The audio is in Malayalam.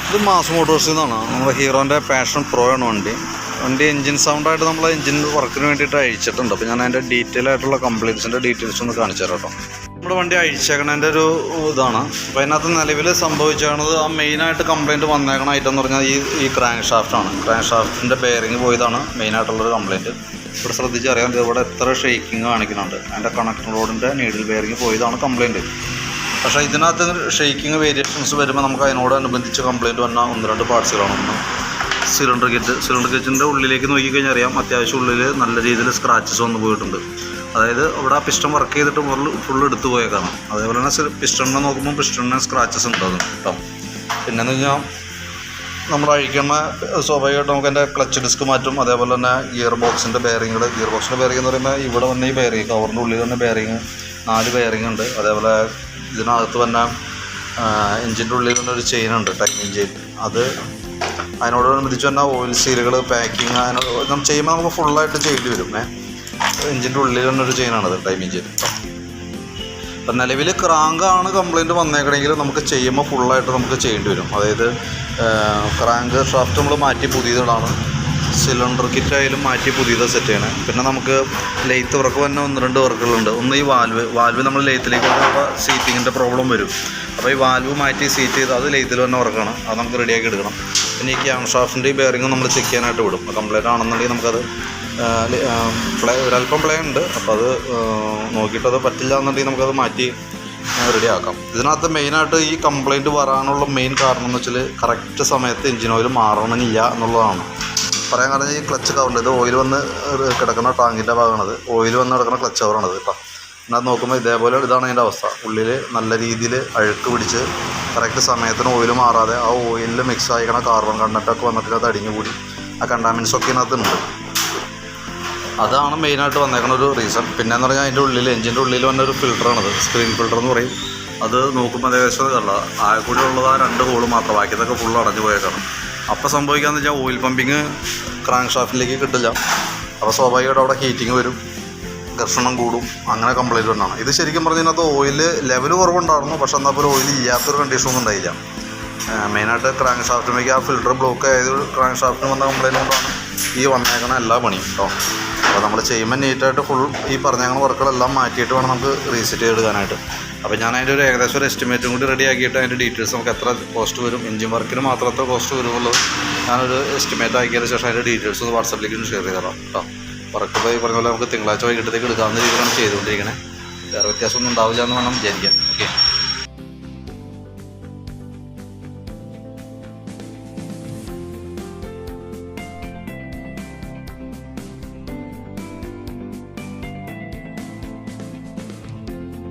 ഇത് മാസ് മോട്ടോഴ്സിൽ നിന്നാണ്. നമ്മുടെ ഹീറോൻ്റെ പാഷൻ പ്രോ ആണ് വണ്ടി. എൻജിൻ സൗണ്ടായിട്ട് നമ്മൾ എൻജിൻ വർക്കിന് വേണ്ടിയിട്ട് അഴിച്ചിട്ടുണ്ട്. അപ്പോൾ ഞാൻ അതിൻ്റെ ഡീറ്റെയിൽ ആയിട്ടുള്ള കംപ്ലയിൻസിൻ്റെ ഡീറ്റെയിൽസ് ഒന്ന് കാണിച്ചു തരാം കേട്ടോ. നമ്മുടെ വണ്ടി അഴിച്ചേക്കണതിൻ്റെ ഒരു ഇതാണ്. അപ്പോൾ അതിനകത്ത് നിലവിൽ സംഭവിച്ചത് ആ മെയിനായിട്ട് കംപ്ലയിൻറ്റ് വന്നേക്കണ ഐറ്റം എന്ന് പറഞ്ഞാൽ ഈ ക്രാങ്ക് ഷാഫ്റ്റാണ്. ക്രാങ്ക് ഷാഫ്റ്റിൻ്റെ ബെയറിങ് പോയതാണ് മെയിനായിട്ടുള്ളൊരു കംപ്ലയിൻറ്റ്. ഇവിടെ ശ്രദ്ധിച്ചറിയാം, ഇവിടെ എത്ര ഷെയ്ക്കിങ് കാണിക്കുന്നുണ്ട്. അതിൻ്റെ കണക്ടർ റോഡിൻ്റെ നീഡിൽ ബെയറിങ് പോയതാണ് കംപ്ലയിൻറ്റ്. പക്ഷേ ഇതിനകത്ത് ഷെയ്ക്കിങ് വേരിയേഷൻസ് വരുമ്പോൾ നമുക്ക് അതിനോടനുബന്ധിച്ച് കംപ്ലയിൻറ്റ് വന്ന 1-2 പാർട്സുകളാണ്. ഒന്ന് സിലിണ്ടർ ഗേറ്റിൻ്റെ ഉള്ളിലേക്ക് നോക്കിക്കഴിഞ്ഞാൽ അറിയാം, അത്യാവശ്യം ഉള്ളിൽ നല്ല രീതിയിൽ സ്ക്രാച്ചസ് വന്ന് പോയിട്ടുണ്ട്. അതായത് ഇവിടെ പിസ്റ്റൺ വർക്ക് ചെയ്തിട്ട് ഫുൾ എടുത്തു പോയേക്കാണ്. അതേപോലെ തന്നെ പിസ്റ്റണിനെ നോക്കുമ്പോൾ പിസ്റ്റണിന് സ്ക്രാച്ചസ് ഉണ്ടാകും കേട്ടോ. പിന്നെന്ന് കഴിഞ്ഞാൽ നമ്മൾ അഴിക്കുന്ന സ്വാഭാവികമായിട്ട് നമുക്ക് എൻ്റെ ക്ലച്ച് ഡിസ്ക് മാറ്റും. അതേപോലെ തന്നെ ഗിയർ ബോക്സിൻ്റെ ബെയറിങ് എന്ന് പറയുമ്പോൾ ഇവിടെ വന്ന് ഈ ബെയറിങ് കവറിൻ്റെ ഉള്ളിൽ തന്നെ ബെയറിങ് 4 ബെയറിങ് ഉണ്ട്. അതേപോലെ ഇതിനകത്ത് തന്നെ എൻജിൻ്റെ ഉള്ളിൽ തന്നെ ഒരു ചെയിനുണ്ട്, ടൈമിങ് ചെയിൻ. അത് അതിനോടനുബന്ധിച്ച് തന്നെ ഓയിൽ സീലുകൾ പാക്കിങ് നമ്മൾ ചെയ്യുമ്പോൾ നമുക്ക് ഫുള്ളായിട്ട് ചെയ്യേണ്ടി വരും. എൻജിൻ്റെ ഉള്ളിൽ തന്നെ ഒരു ചെയിനാണത്, ടൈമിങ് ചെയിൻ. അപ്പം നിലവിൽ ക്രാങ്കാണ് കംപ്ലയിൻറ്റ് വന്നേക്കണമെങ്കിൽ നമുക്ക് ചെയ്യുമ്പോൾ ഫുള്ളായിട്ട് നമുക്ക് ചെയ്യേണ്ടി വരും. അതായത് ക്രാങ്ക് ഷാഫ്റ്റ് നമ്മൾ മാറ്റി പുതിയതാണ്, സിലിണ്ടർ കിറ്റായാലും മാറ്റി പുതിയത് സെറ്റ് ചെയ്യണം. പിന്നെ നമുക്ക് ലെയ്ത്ത് വർക്ക് തന്നെ 1-2 വർക്കുകളുണ്ട്. ഒന്ന് ഈ വാൽവ് നമ്മൾ ലെയ്ത്തിലേക്ക് വരുമ്പോൾ സീറ്റിങ്ങിൻ്റെ പ്രോബ്ലം വരും. അപ്പോൾ ഈ വാൽവ് മാറ്റി സീറ്റ് ചെയ്ത് അത് ലെയ്ത്തിൽ തന്നെ വർക്കാണ്, അത് നമുക്ക് റെഡിയാക്കി എടുക്കണം. പിന്നെ ഈ ക്യാം ഷാഫ്റ്റിൻ്റെ ഈ ബെയറിങ് നമ്മൾ ചെക്ക് ചെയ്യാനായിട്ട് വിടും. കംപ്ലൈൻറ്റ് ആണെന്നുണ്ടെങ്കിൽ നമുക്കത് ഒരല്പം പ്ലേ ഉണ്ട്. അപ്പോൾ അത് നോക്കിയിട്ട് അത് പറ്റില്ല എന്നുണ്ടെങ്കിൽ നമുക്കത് മാറ്റി റെഡിയാക്കാം. ഇതിനകത്ത് മെയിനായിട്ട് ഈ കംപ്ലയിൻറ്റ് വരാനുള്ള മെയിൻ കാരണം എന്ന് വെച്ചാൽ കറക്റ്റ് സമയത്ത് എഞ്ചിൻ ഓയിൽ മാറണമെന്നില്ല എന്നുള്ളതാണ്. പറയാൻ കാരണം ഈ ക്ലച്ച് കവറിൽ ഇത് ഓയിൽ വന്ന് കിടക്കുന്ന ടാങ്കിൻ്റെ ഭാഗമാണത്, ഓയിൽ വന്ന് കിടക്കുന്ന ക്ലച്ച് കവറാണത് കേട്ടോ. അതിനകത്ത് നോക്കുമ്പോൾ ഇതേപോലെ ഇതാണ് അതിൻ്റെ അവസ്ഥ. ഉള്ളിൽ നല്ല രീതിയിൽ അഴുക്ക് പിടിച്ച് കറക്റ്റ് സമയത്തിന് ഓയിൽ മാറാതെ ആ ഓയിലിൽ മിക്സ് ആയിക്കണ കാർബൺ കണ്ടൻറ്റൊക്കെ വന്നിട്ട് അത് അടിഞ്ഞു കൂടി ആ കണ്ടാമിൻസൊക്കെ ഇതിനകത്തുണ്ട്. അതാണ് മെയിനായിട്ട് വന്നേക്കണ ഒരു റീസൺ. പിന്നെയെന്ന് പറഞ്ഞാൽ അതിൻ്റെ ഉള്ളിൽ എഞ്ചിൻ്റെ ഉള്ളിൽ വന്നൊരു ഫിൽറ്ററാണത്, സ്ക്രീൻ ഫിൽറ്റർ എന്ന് പറയും. അത് നോക്കുമ്പോൾ ഏകദേശം അല്ല ആകെ കൂടി ഉള്ളത് ആ 2 ഹോള് മാത്രം, ബാക്കിയതൊക്കെ ഫുള്ള് അടഞ്ഞു പോയേക്കാണ്. അപ്പോൾ സംഭവിക്കാമെന്ന് വെച്ചാൽ ഓയിൽ പമ്പിങ് ക്രാങ്ക് ഷാഫ്റ്റിലേക്ക് കിട്ടില്ല. അപ്പോൾ സ്വാഭാവികമായിട്ട് അവിടെ ഹീറ്റിങ് വരും, ഘർഷണം കൂടും, അങ്ങനെ കംപ്ലയിൻറ്റ് വന്നാണ്. ഇത് ശരിക്കും പറഞ്ഞതിനകത്ത് ഓയിൽ ലെവൽ കുറവുണ്ടായിരുന്നു, പക്ഷേ എന്നാൽ പോലും ഓയിൽ ഇല്ലാത്തൊരു കണ്ടീഷനൊന്നും ഉണ്ടായില്ല. മെയിനായിട്ട് ക്രാങ്ക് ഷാഫ്റ്റിലേക്ക് ആ ഫിൽറ്റർ ബ്ലോക്ക് ആയത് ക്രാങ്ക് ഷാഫ്റ്റിന് വന്ന കംപ്ലയിൻറ്റ് കൊണ്ടാണ് ഈ വന്നേക്കണ എല്ലാ പണിയും കേട്ടോ. അപ്പോൾ നമ്മൾ ചെയ്യുമ്പോൾ നീറ്റായിട്ട് ഫുൾ ഈ പറഞ്ഞേക്കുന്ന വർക്കുകളെല്ലാം മാറ്റിയിട്ട് വേണം നമുക്ക് റീസെറ്റ് ചെയ്തെടുക്കാനായിട്ട്. അപ്പോൾ ഞാൻ അതിൻ്റെ ഒരു ഏകദേശം ഒരു എസ്റ്റിമേറ്റും കൂടി റെഡി ആക്കിയിട്ട് അതിൻ്റെ ഡീറ്റെയിൽസ് നമുക്ക് എത്ര കോസ്റ്റ് വരും, എഞ്ചിൻ വർക്കിന് മാത്രം എത്ര കോസ്റ്റ് വരുമുള്ളത് ഞാനൊരു എസ്റ്റിമേറ്റ് ആക്കിയതിന് ശേഷം അതിൻ്റെ ഡീറ്റെയിൽസ് ഒന്ന് വാട്സാപ്പിലേക്ക് ഷെയർ ചെയ്ത് തരാം കേട്ടോ. വർക്ക് പോയി പറഞ്ഞ പോലെ നമുക്ക് തിങ്കളാഴ്ച വൈകിട്ടത്തേക്ക് എടുക്കാവുന്ന രീതിയിലാണ് ചെയ്തുകൊണ്ടിരിക്കണേ. വേറെ വ്യത്യാസമൊന്നും ഉണ്ടാവില്ല എന്ന് വേണം വിചാരിക്കാൻ. ഓക്കെ.